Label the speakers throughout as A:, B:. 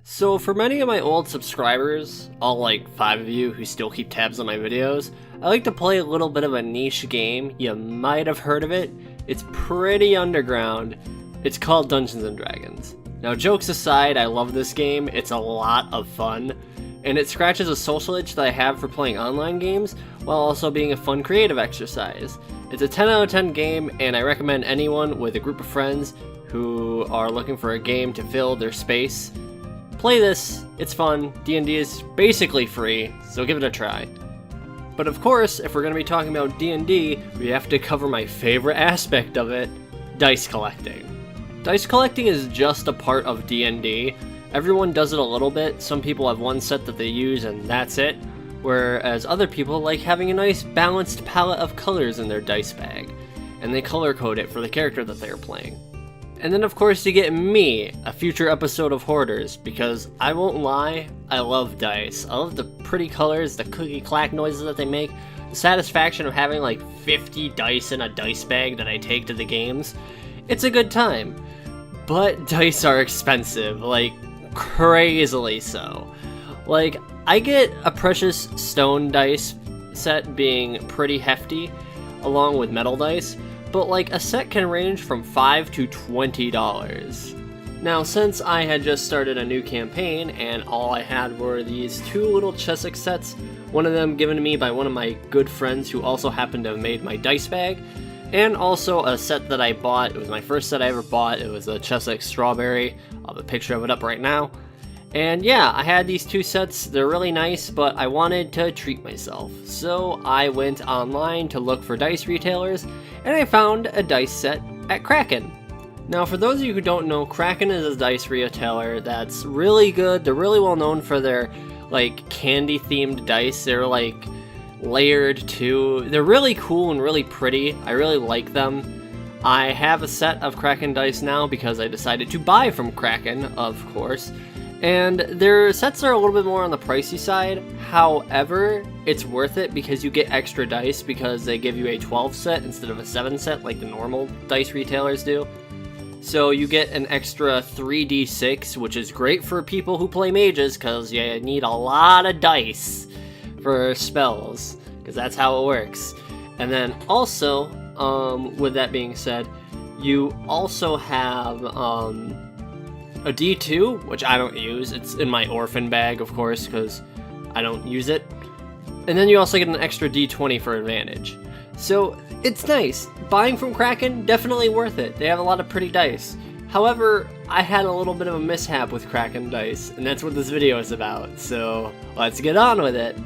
A: So for many of my old subscribers, all like 5 of you who still keep tabs on my videos, I like to play a little bit of a niche game. You might have heard of it. It's pretty underground. It's called Dungeons & Dragons. Now jokes aside, I love this game. It's a lot of fun. And it scratches a social itch that I have for playing online games, while also being a fun creative exercise. It's a 10 out of 10 game, and I recommend anyone with a group of friends who are looking for a game to fill their space. Play this, it's fun, D&D is basically free, so give it a try. But of course, if we're going to be talking about D&D, we have to cover my favorite aspect of it, dice collecting. Dice collecting is just a part of D&D. Everyone does it a little bit. Some people have one set that they use and that's it, whereas other people like having a nice balanced palette of colors in their dice bag, and they color code it for the character that they're playing. And then of course you get me, a future episode of Hoarders, because I won't lie, I love dice. I love the pretty colors, the clicky clack noises that they make, the satisfaction of having like 50 dice in a dice bag that I take to the games. It's a good time. But dice are expensive, like crazily so. Like, I get a precious stone dice set being pretty hefty, along with metal dice, but like a set can range from $5 to $20. Now, since I had just started a new campaign and all I had were these two little Cheswick sets, one of them given to me by one of my good friends who also happened to have made my dice bag, and also a set that I bought. It was my first set I ever bought. It was a Cheswick Strawberry. I'll have a picture of it up right now. And yeah, I had these two sets. They're really nice, but I wanted to treat myself. So I went online to look for dice retailers, and I found a dice set at Kraken. Now, for those of you who don't know, Kraken is a dice retailer that's really good. They're really well known for their like candy-themed dice. They're like layered too. They're really cool and really pretty. I really like them. I have a set of Kraken dice now because I decided to buy from Kraken, of course. And their sets are a little bit more on the pricey side. However, it's worth it because you get extra dice because they give you a 12 set instead of a 7 set like the normal dice retailers do. So you get an extra 3d6, which is great for people who play mages because you need a lot of dice for spells, because that's how it works. And then also, with that being said, you also have a D2, which I don't use. It's in my orphan bag, of course, because I don't use it. And then you also get an extra D20 for advantage. So it's nice. Buying from Kraken, definitely worth it. They have a lot of pretty dice. However, I had a little bit of a mishap with Kraken dice, and that's what this video is about. So let's get on with it.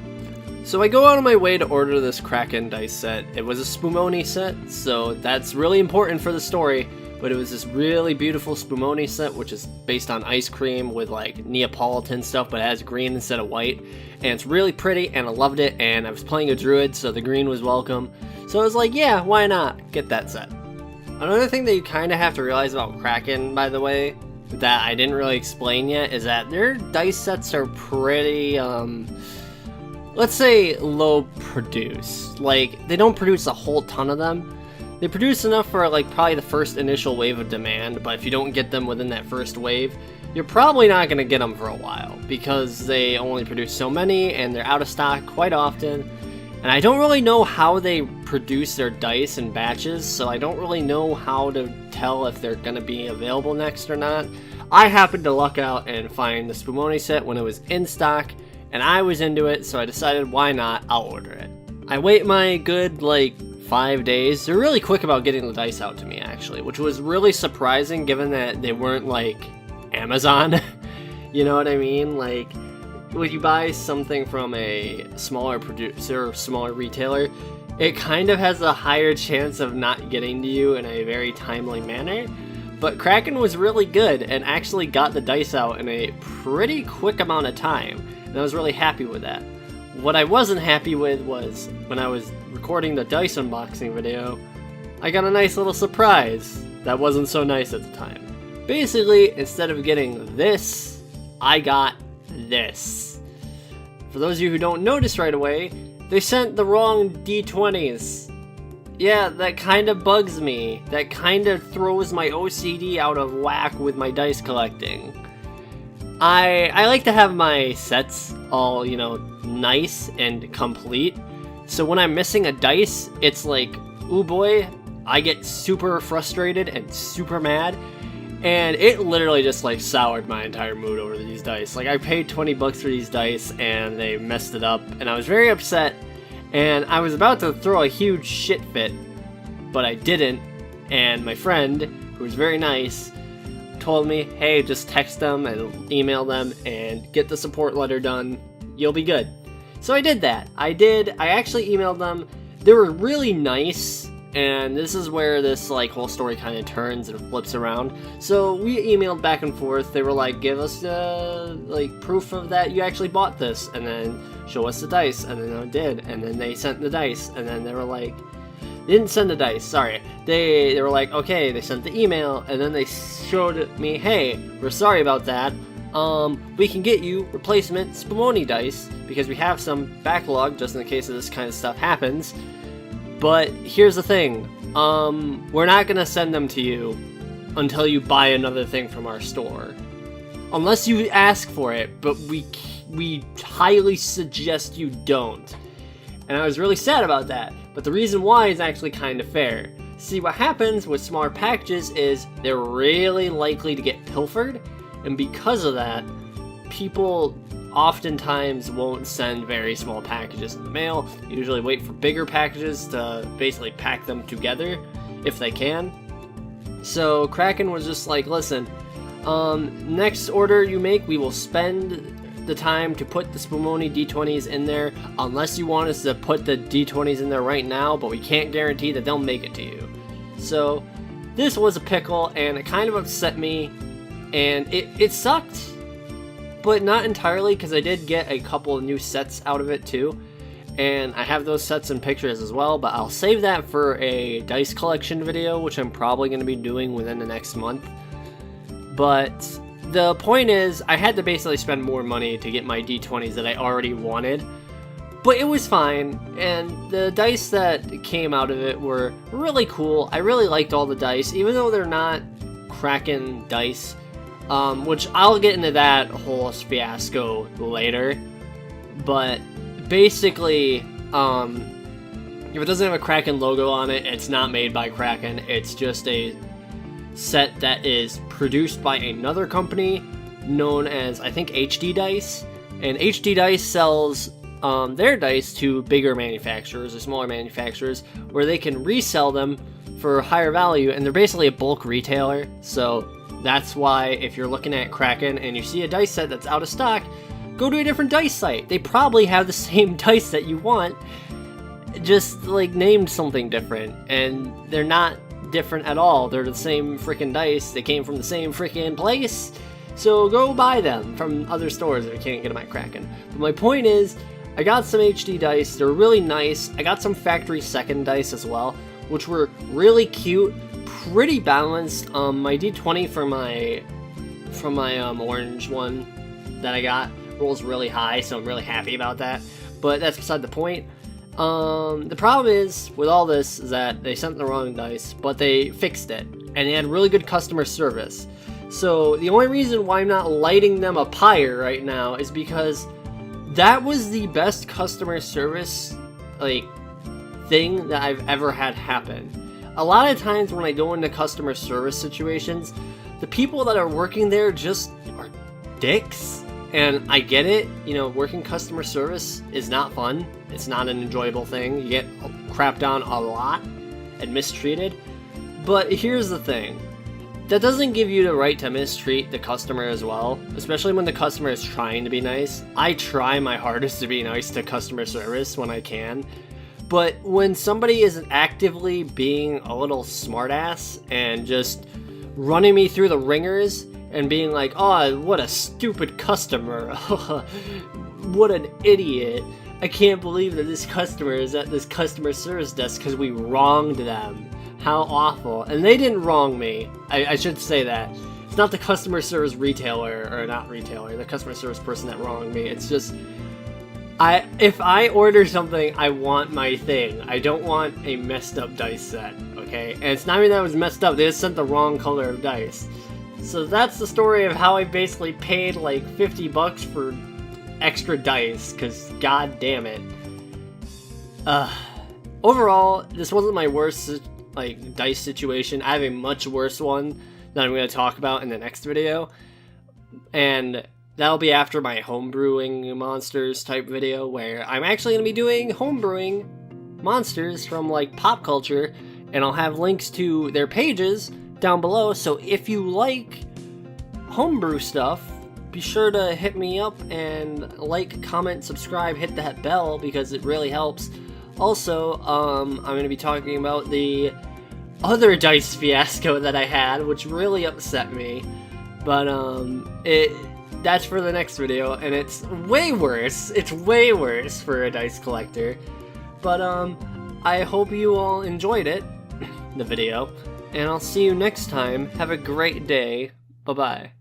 A: So I go out of my way to order this Kraken dice set. It was a Spumoni set, so that's really important for the story. But it was this really beautiful Spumoni set, which is based on ice cream with like Neapolitan stuff, but it has green instead of white. And it's really pretty, and I loved it, and I was playing a druid, so the green was welcome. So I was like, yeah, why not? Get that set. Another thing that you kind of have to realize about Kraken, by the way, that I didn't really explain yet, is that their dice sets are pretty, let's say low produce. Like, they don't produce a whole ton of them. They produce enough for like probably the first initial wave of demand, but if you don't get them within that first wave, you're probably not going to get them for a while, because they only produce so many and they're out of stock quite often. And I don't really know how they produce their dice in batches, so I don't really know how to tell if they're going to be available next or not. I happened to luck out and find the Spumoni set when it was in stock, and I was into it, so I decided why not, I'll order it. I wait my good like 5 days. They're really quick about getting the dice out to me, actually, which was really surprising given that they weren't like Amazon. You know what I mean? Like, when you buy something from a smaller producer or smaller retailer, it kind of has a higher chance of not getting to you in a very timely manner. But Kraken was really good and actually got the dice out in a pretty quick amount of time, and I was really happy with that. What I wasn't happy with was when I was recording the dice unboxing video, I got a nice little surprise that wasn't so nice at the time. Basically, instead of getting this, I got this. For those of you who don't notice right away, they sent the wrong D20s. Yeah, that kind of bugs me. That kind of throws my OCD out of whack with my dice collecting. I like to have my sets all, you know, nice and complete. So when I'm missing a dice, it's like, ooh boy, I get super frustrated and super mad. And it literally just like soured my entire mood over these dice. Like I paid 20 bucks for these dice and they messed it up and I was very upset and I was about to throw a huge shit fit, but I didn't. And my friend, who was very nice, told me, hey, just text them and email them and get the support letter done. You'll be good. So I did that. I actually emailed them. They were really nice. And this is where this like whole story kind of turns and flips around. So we emailed back and forth. They were like, give us like proof of that you actually bought this, and then show us the dice. And then I did. And then they sent the dice. And then they were like, they didn't send the dice. Sorry. They were like, okay. They sent the email, and then they showed me, hey, we're sorry about that. We can get you replacement Spumoni dice because we have some backlog just in case of this kind of stuff happens. But here's the thing, we're not gonna send them to you until you buy another thing from our store. Unless you ask for it, but we highly suggest you don't. And I was really sad about that, but the reason why is actually kind of fair. See, what happens with smaller packages is they're really likely to get pilfered, and because of that, people oftentimes won't send very small packages in the mail. Usually wait for bigger packages to basically pack them together if they can. So Kraken was just like, listen, next order you make, we will spend the time to put the Spumoni D20s in there unless you want us to put the D20s in there right now, but we can't guarantee that they'll make it to you. So this was a pickle and it kind of upset me and it sucked. But not entirely, because I did get a couple of new sets out of it too. And I have those sets and pictures as well, but I'll save that for a dice collection video, which I'm probably going to be doing within the next month. But the point is, I had to basically spend more money to get my D20s that I already wanted. But it was fine, and the dice that came out of it were really cool. I really liked all the dice, even though they're not Kraken dice. Which I'll get into that whole fiasco later, but basically, if it doesn't have a Kraken logo on it, it's not made by Kraken. It's just a set that is produced by another company known as, I think, HD Dice, and HD Dice sells their dice to bigger manufacturers or smaller manufacturers where they can resell them for higher value, and they're basically a bulk retailer. So that's why if you're looking at Kraken and you see a dice set that's out of stock, go to a different dice site. They probably have the same dice that you want, just like named something different, and they're not different at all. They're the same freaking dice. They came from the same freaking place. So go buy them from other stores if you can't get them at Kraken. But my point is, I got some HD dice. They're really nice. I got some factory second dice as well, which were really cute. Pretty balanced. My D20 from my orange one that I got rolls really high, so I'm really happy about that. But that's beside the point. The problem is with all this is that they sent the wrong dice, but they fixed it, and they had really good customer service. So the only reason why I'm not lighting them a pyre right now is because that was the best customer service thing that I've ever had happen. A lot of times when I go into customer service situations, the people that are working there just are dicks. And I get it, you know, working customer service is not fun. It's not an enjoyable thing. You get crapped on a lot and mistreated. But here's the thing. That doesn't give you the right to mistreat the customer as well, especially when the customer is trying to be nice. I try my hardest to be nice to customer service when I can. But when somebody is actively being a little smartass and just running me through the ringers and being like, oh, what a stupid customer, what an idiot, I can't believe that this customer is at this customer service desk because we wronged them, how awful. And they didn't wrong me, I should say that. It's not the customer service retailer, or not retailer, the customer service person that wronged me. It's just, if I order something, I want my thing. I don't want a messed up dice set, okay? And it's not even that it was messed up, they just sent the wrong color of dice. So that's the story of how I basically paid like 50 bucks for extra dice, because god damn it. Overall, this wasn't my worst like dice situation. I have a much worse one that I'm going to talk about in the next video, and that'll be after my homebrewing monsters type video, where I'm actually going to be doing homebrewing monsters from like pop culture, and I'll have links to their pages down below, so if you like homebrew stuff, be sure to hit me up and like, comment, subscribe, hit that bell, because it really helps. Also, I'm going to be talking about the other dice fiasco that I had, which really upset me, but that's for the next video, and it's way worse for a dice collector. But I hope you all enjoyed it, the video, and I'll see you next time. Have a great day. Bye-bye.